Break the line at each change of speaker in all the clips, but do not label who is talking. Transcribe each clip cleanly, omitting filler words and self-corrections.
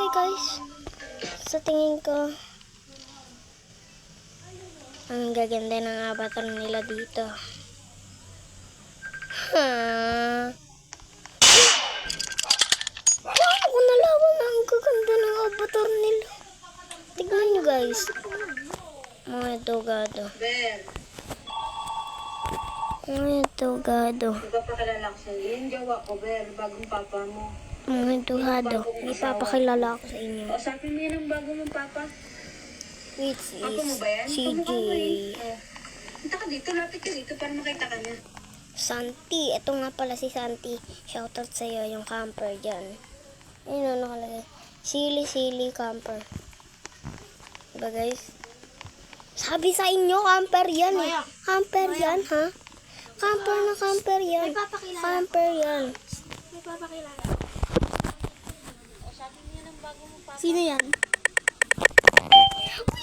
bagay guys. Sa tingin ko, ang gaganda ng avatar nila dito. Paano ko nalaman na ang gaganda ng avatar nila? Tignan nyo guys. Mga dogado. Mga dogado.
Ipapakilala ko sa'yo. Yan jowa ko, Ber. Bagong papa mo.
Mga dogado. Ipapakilala ko sa inyo.
O, sabi mo yan ang bago mong papa.
Which
Papa mo
is
ba yan?
CJ.
Kamukha mo eh. O. Punta ka dito. Lapit ka dito para makita ka niya.
Santi. Ito nga pala si Santi. Shoutout sa'yo yung camper dyan. Ayun o, nakalagay. Silly camper. Diba guys? Sabi sa inyo, camper yan eh. Camper yan, ha? Camper na camper yan. Camper yan.
May papakilala.
Sino yan?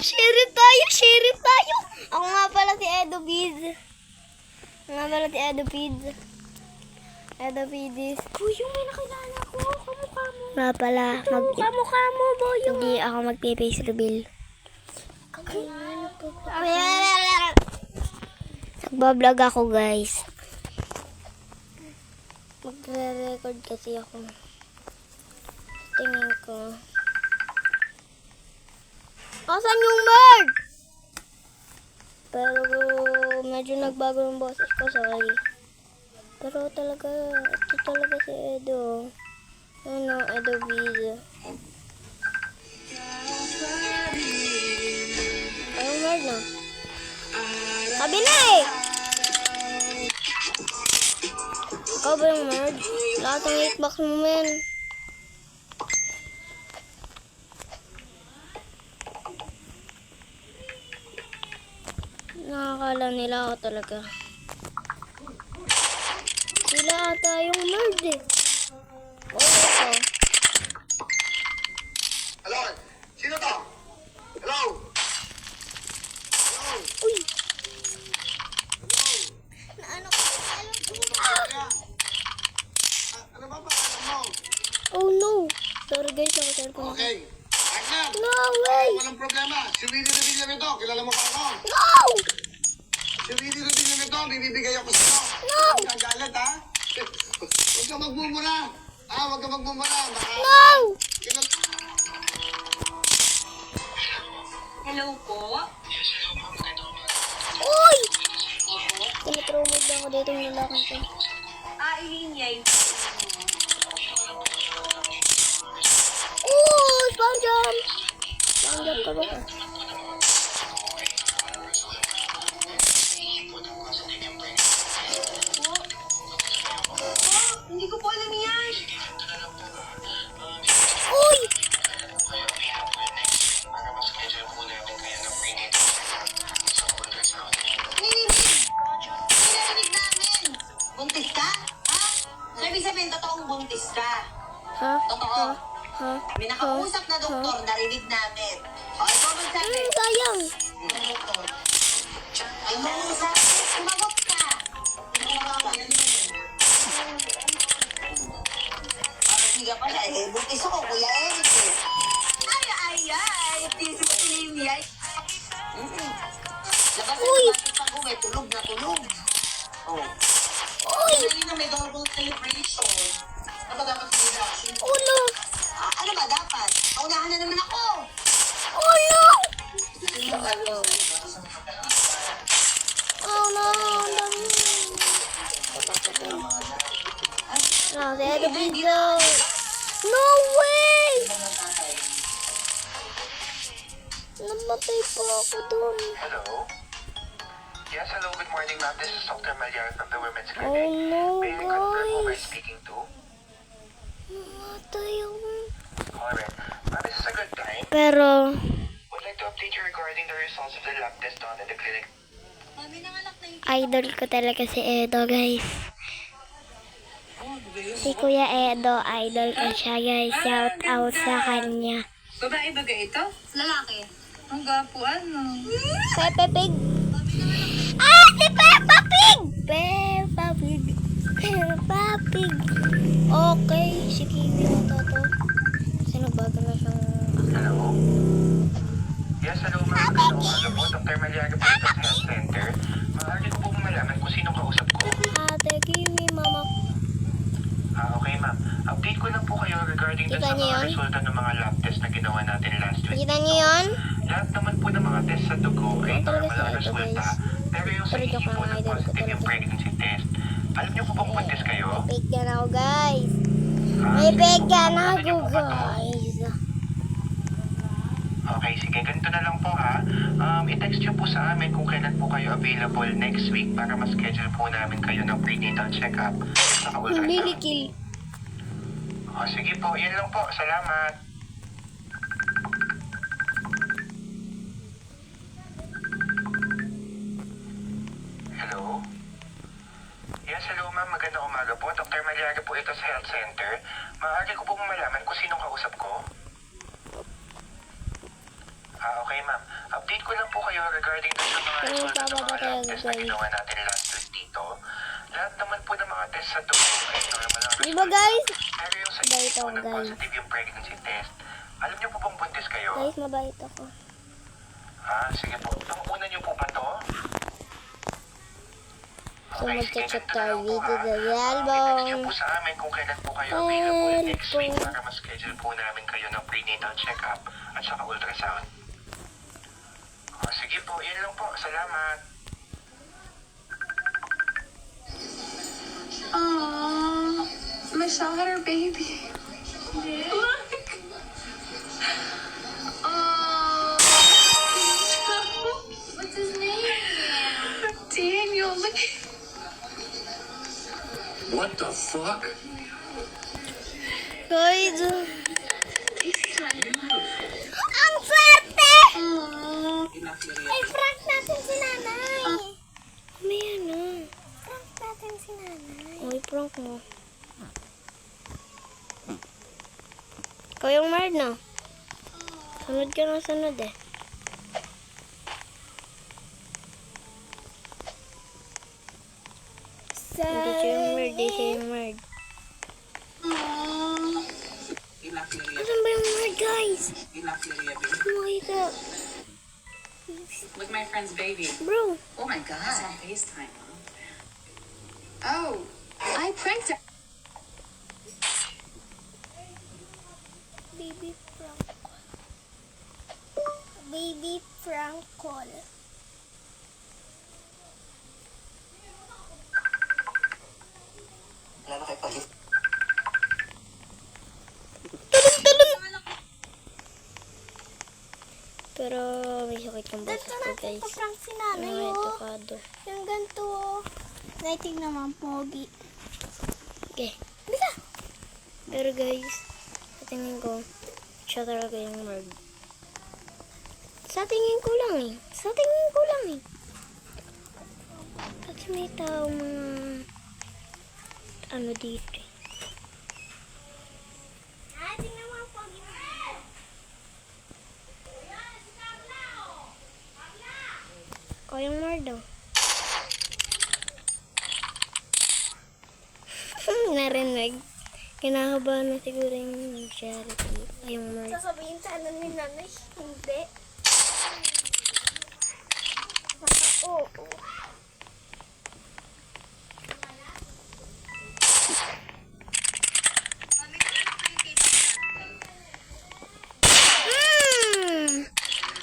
Sheriff tayo! Sheriff tayo! Ako nga pala si Edo Bid. Ako nga pala si Edo Bid. Edo Bidis.
Boy, yung may nakilala ko. Kamukha mo.
Nga pala.
Kamukha mo, boy.
Hindi ako magpe-face reveal. Nagbablog ako guys. Magre-record kasi ako. Tingin ko. Asan yung bird? Pero medyo nagbago yung boses ko, sorry. Pero talaga, ito talaga si Edo. Ano, Edo Video. Ayong bird na. Sabi na eh! Ikaw ba yung bird? Lahat ng hitbox mo, men. Nakakala nila ako talaga. Sila ata yung bird eh. Oh, ito.
Hello? Sino to? Hello? Hello?
Uy!
Naano ko? Alam ko.
Ano ba pangalan mo?
Oh no! Sorry guys, nakasal ko na.
Okay. Agnan!
No way!
Walang problema. Si Willie Revilla nito. Kilala mo ba ako?
No!
Si Willie Revilla nito. Bibigay ako sa'yo.
No!
Huwag kang galit, ha? Huwag kang magmumura. Huwag kang magmumura.
No!
Hello po?
Uy! Tinatrumod na ako dito ng lalakad ko.
Ilinyay.
Oh! SpongeBob! SpongeBob ka ba?
Hindi ko po alam yan.
Uy!
Narinig namin. Buntis ka? Ha? So, ibig sabihin, totoong buntis ka.
Ha?
Totoo.
Ha?
May nakausap na doktor, narinig namin. O, ikaw magsabi.
Sayang!
Ay, mausap. Sumagot ka. Siga pala eh. Buntis ako, Kuya Eric eh. Ay. Tisi ko tinimiyay. Labas na
Uy!
labas pag uwi. Tulog na tulog. Oh.
Uy!
Ngayon na may double celebration. Ano ba dapat celebration?
Oh no!
Ano ba dapat? Paunahan na naman ako.
Oh no! Oh no! No, they had a video. No way! Namatay pa ako doon.
Hello? Yes, hello, good morning, ma'am. This is Dr. Malyar from the Women's
Oh
Clinic.
no,
May I confirm who we're
guys.
speaking to?
Namatay ako.
Alright. Ma'am, this is a good time.
Pero,
Would like to update you regarding the results of the lab test done in the clinic.
idol ko talaga si Edo, guys. Si Kuya Edo, idol ko siya, guys. Shout out sa kanya.
Babae ba ito? Lalaki. Ang gapo ano?
Peppa Pig. Ah, si Peppa Pig! Peppa Pig. Peppa Pig. Okay, si Kimi ata to. Kasi nagbago na siyang
update ko lang po kayo regarding dun
Kita
sa
niyo
mga
yun?
resulta ng mga lab test na ginawa natin last week.
Nakita niyo yun?
Lahat naman po ng mga test sa dugo ay
Ano talaga
normal ang
siya ito,
resulta.
guys?
Pero yung sa
Pero
inyo
joke
po
lang,
na
idol ko
positive yung
talaga.
pregnancy test. Alam niyo po bang buntis kayo?
Fake yan ako, guys.
Ah,
May
sige
fake
po.
yan
Ano niyo
ako,
po ba to?
guys.
Okay, sige. Ganito na lang po ha. I-text niyo po sa amin kung kailan po kayo available next week para ma-schedule po namin kayo ng prenatal check-up sa ultrasound.
Lilikil.
O, sige po. Yan lang po. Salamat. Hello? Yes, hello ma'am. Magandang umaga po. Dr. Maliaga po ito sa health center. Maaari ko po malaman kung sinong kausap ko? Okay ma'am. Update ko lang po kayo regarding dun sa mga
Pero
resulta ng mga
magpapatay
lab
ako,
test na
guys.
ginawa natin last week dito. Lahat naman po ng mga test sa dugo ay normal ang
Di ba, guys?
Pero yung sa
Mabait
inyo po
ako,
na
guys.
positive yung pregnancy test, alam niyo po bang buntis kayo?
Guys, mabait ako.
Sige po. Yung una niyo po ba to?
So,
Okay, sige,
mag-check
ganito na lang po,
tayo dito
ha.
sa
I-text niyo
album.
po sa amin kung kailan po kayo available next
Help
week
po.
para ma-schedule po namin kayo ng prenatal check-up at saka ultrasound. Sige po, yan lang po. Salamat.
Aww, Michelle had her baby. Look. Oh.
What's his name?
Daniel, look.
What the fuck?
Guys, ang swerte! Ay, prank natin si nanay. May ano? Prank natin si nanay. Uy, prank mo. Ikaw yung Mard, no? Sunod ka ng sunod eh. Hindi siya yung Mard, hindi siya yung Mard. Asan ba yung Mard, guys? Makita.
Look, my friend's baby.
Bro,
Oh my God. It's on FaceTime, huh? Oh, I pranked her.
Baby prank call. Baby prank call.
Wala na kayo pag
pero may sakit yung boses
Ganito
ko,
natin
guys.
pa-prank si
Ano
nanay,
nga ito,
oh.
Kado?
Yung ganito, oh. Lighting naman, pogi.
Okay.
Bisa!
Pero guys, sa tingin ko, siya talaga yung Mard. Sa tingin ko lang eh. Sa tingin ko lang eh. Kasi may tao mga ano dito eh.
Ah, tingnan mo ang pogi mo.
Ikaw yung Mard oh. Narinig. Kinakabahan na siguro yung charity. Ay, yung Mard.
Sasabihin sana ni nanay, hindi. Oo.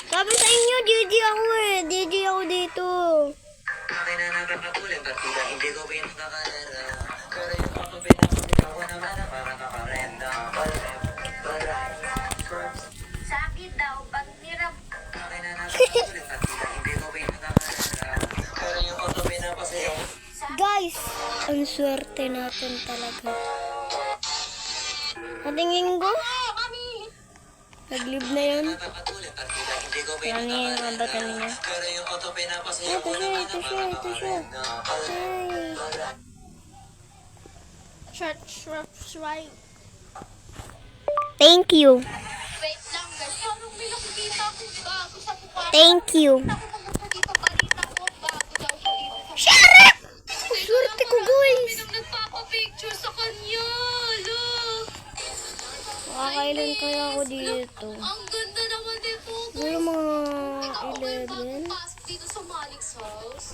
Sabi sa inyo, DJ ako eh. DJ ako dito.
Akin na napapatuloy, partida, hindi ko pinakakalala. Pero yung ako pinapakita ko naman ang para kakarenda.
Sabi daw, pag nirap
Akin na napapatuloy, partida, hindi ko pinakakalala. Pero yung ako pinapasayaw.
Guys, ang swerte natin talaga. Natingin ko. Nag-live na yun.
Napapatuloy, partida, hindi ko
Yan yung mga bata
pinakakalala.
niya.
Pero yung ako pinapasayaw ko
Ito siya,
naman
ito
ang
siya,
para
ito siya.
kakarenda.
Ay.
subscribe.
Thank you.
Wait lang guys, parang may nakikita akong bago sa mukha.
Thank you.
Dito balita ko, bago daw siya dito.
Shut up! Ang swerte ko, guys.
Nung nagpapapicture sa kanya, look.
Makakailan kaya ako dito.
Ang ganda naman dito.
Siguro mga
Ikaw ba yung
11.
bagong pasok dito sa Malik's house?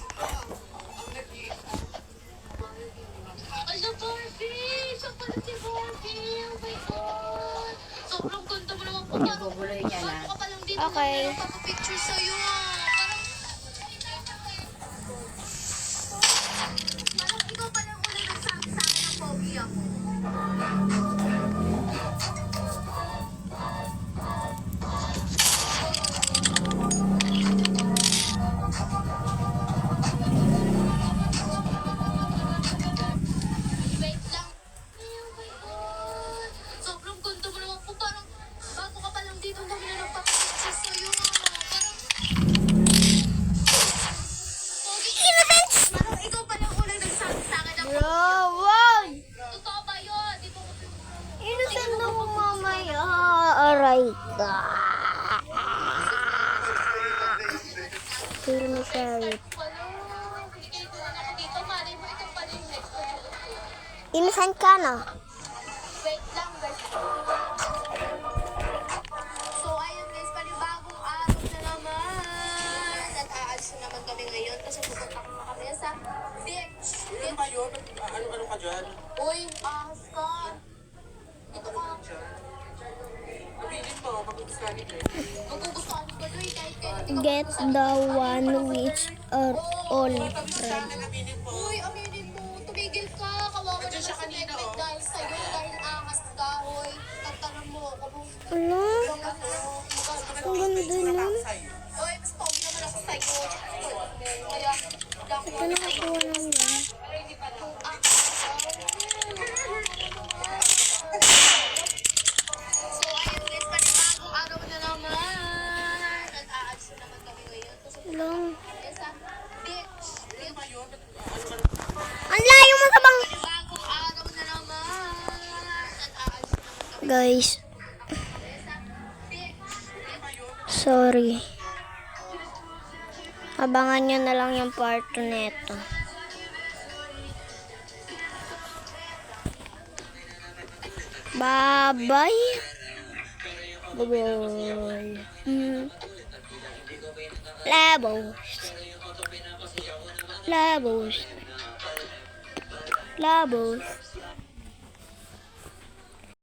Ala, Barbie! Siya pa pala si Bobby. Oh my God. Sobrang ganda mo naman po. Parang
Bubuloy niya na.
bago ka pa lang dito.
Okay.
Papapicture sa'yo ah. Parang ikaw pa lang uli nagsabi sa akin ng pogi ako. Wait lang. Oh my God. Sobrang ganda mo naman po. Parang bago ka pa lang dito. Ang dami na nagpapapicture sa'yo ah. Parang pogi. Parang ikaw pa lang uli nagsabi sa akin ng
Bro, wag!
totoo ba yun? Di ba?
Innocent na mo mamaya. Aray ka. Feel me sorry.
Wala. Hindi kayo tuwan ako dito. Malay mo, ikaw pala yung next one.
Innocent ka na.
Wait lang, guys. So, ayun guys, panibagong araw na naman. At aalis na naman kami ngayon kasi pupunta ko na kami sa beach.
Ano ba yun? Ano ka dyan?
Uy, ahas ka. Dito ka.
Pabilin mo, mag-uusganin ka.
Magugustuhan ko doon kahit kailan.
Get the one which are all red.
Uy, aminin mo. Tumigil ka. Kawawa naman si Megmet dahil sa'yo. Dahil ahas ka. Uy, tagtanong mo ako.
Ano? Ang ganda nun.
Uy, mas pogi naman ako sa'yo. Kaya, dako
Ito nakakuha ng yan.
So, ayun guys, panibagong araw na naman. At aalis na naman kami ngayon. Kasi
Lang.
kami sa beach.
Ang layo mo sa bang...
Panibagong araw na naman. At aalis na naman kami
Guys,
sa beach.
sorry. Abangan nyo na lang yung part 2 neto. Bye-bye. Bye-bye. Labos. Labos. Labos.